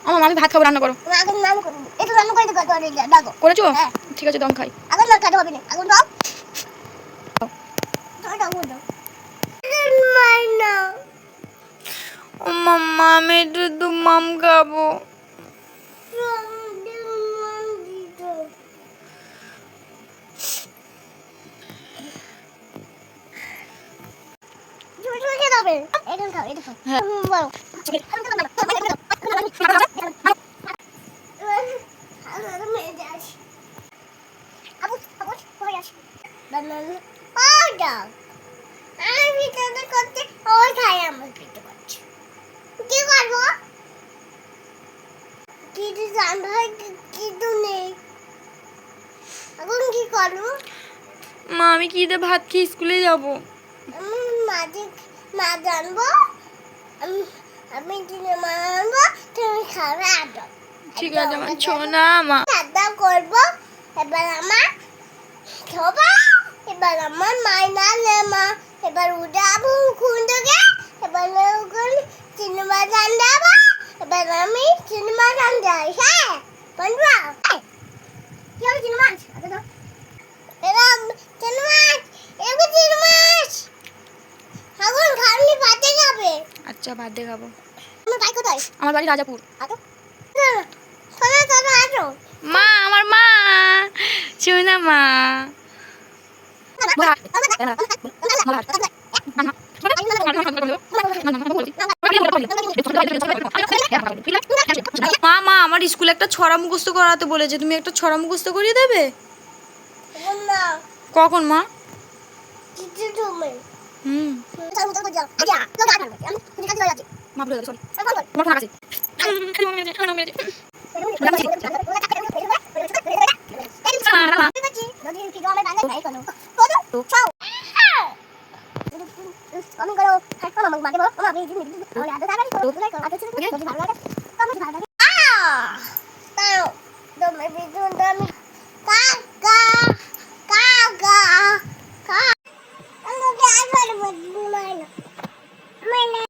আমার আমি ভাত খাবো, রান্না করো। আগুন রান্না করব, একটু রান্না করে দাও। করেছো? হ্যাঁ ঠিক আছে, দম খাই। আগুন না কাটে হবে না, আগুন দাও। দাও দাও। মাইনা ও মাম্মা, আমি একটু মাম খাবো। হ্যাঁ। মা, আমি কি দিয়ে ভাত খেয়ে স্কুলে যাবো? মা জানবো, আমি মা আনবো, তুমি খাবে আদর। ঠিক আছে আমার সোনা মা। আদর করবো। এবার আমার খাবো, এবার আমার মাইনা নেমা, এবার উড়াবো খুঁজে, এবার সিনেমা গান দেবো, এবার আমি সিনেমা গান যাই। হ্যাঁ বন্ধুরা, কি হবে সিনেমা? এবার সিনেমা, এবার সিনেমা এখন খালি ভাতে খাবে। আচ্ছা, ভাত দিয়ে খাবো। আমার বাড়ি কোথায়? আমার বাড়ি রাজাপুর। আতো চলো চলো আসো। মা, আমার মা, সোনা মা। মা মা, আমার স্কুলে একটা ছড়া মুখস্থ করাতে বলেছে, তুমি একটা ছড়া মুখস্থ করিয়ে দেবে? না কখন মা? কিছু তুমি হুম, চলো চলো যাও। আচ্ছা তো গান গাবে, আমি তুমি কাছে যাচ্ছি। মা ভুলে গেছে, সরি। চলো তোমার ফোন আছে। যদি কি গাবে গানে গাই কোন তো চাও আমি করো হাই করো আমাকে বলো আমি দিন দিন আমি আদা দাঁড়াই করো আদা ছিল যদি ভালো লাগে